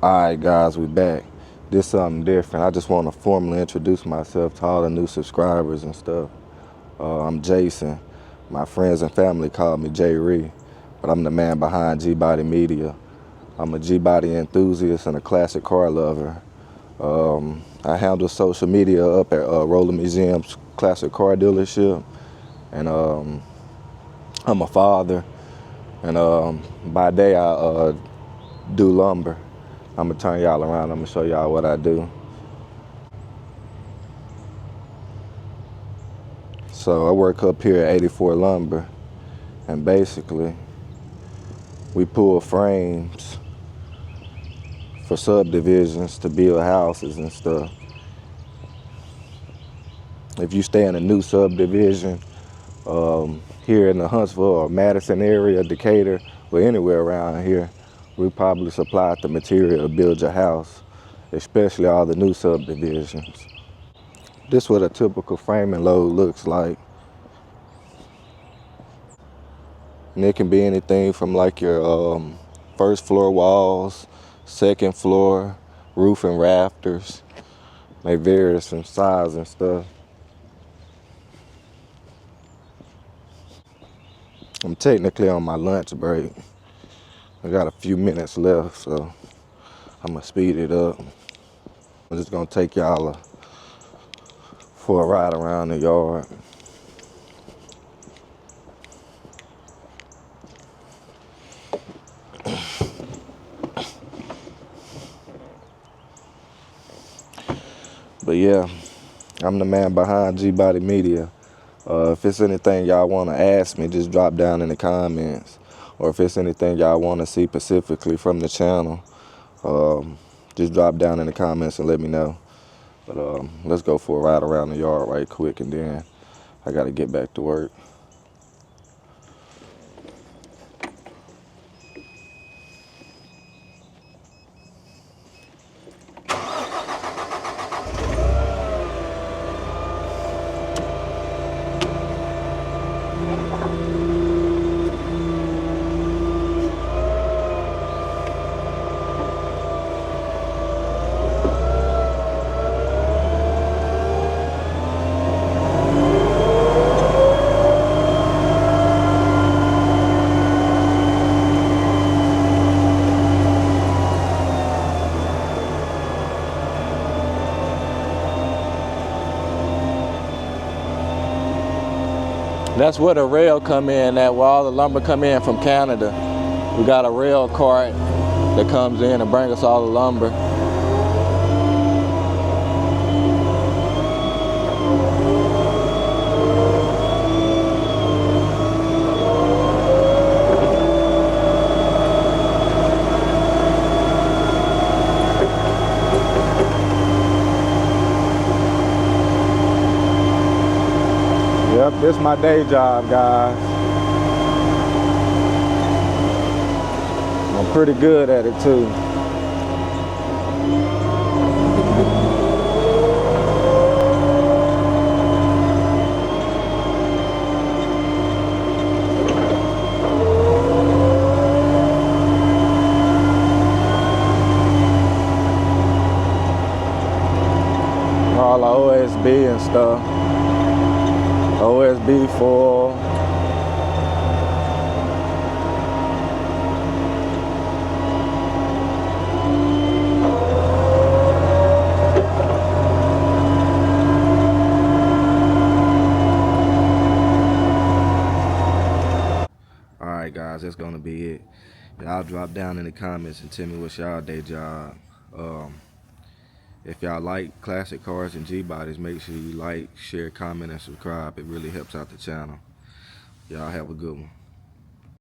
Alright guys, we back. This something different. I just want to formally introduce myself to all the new subscribers and stuff. I'm Jason. My friends and family call me J. Ree, but I'm the man behind Gbody Media. I'm a Gbody enthusiast and a classic car lover. I handle social media up at Roller Museum's classic car dealership, and I'm a father. And by day I do lumber. I'm gonna turn y'all around. I'm gonna show y'all what I do. So I work up here at 84 Lumber, and basically we pull frames for subdivisions to build houses and stuff. If you stay in a new subdivision here in the Huntsville or Madison area, Decatur, or anywhere around here, we probably supply the material to build your house, especially all the new subdivisions. This is what a typical framing load looks like. And it can be anything from like your first floor walls, second floor, roof and rafters. They vary in size and stuff. I'm technically on my lunch break. I got a few minutes left, so I'm gonna speed it up. I'm just gonna take y'all for a ride around the yard. But yeah, I'm the man behind Gbody Media. If it's anything y'all want to ask me, just drop down in the comments. Or if it's anything y'all want to see specifically from the channel, just drop down in the comments and let me know. But let's go for a ride around the yard right quick, and then I got to get back to work. That's where the rail come in at, where all the lumber come in from Canada. We got a rail cart that comes in and brings us all the lumber. Yep, this is my day job, guys. I'm pretty good at it too. All the OSB and stuff. OSB foil. Alright guys, that's gonna be it. Y'all drop down in the comments and tell me what's y'all day job. If y'all like classic cars and Gbodies, make sure you like, share, comment, and subscribe. It really helps out the channel. Y'all have a good one.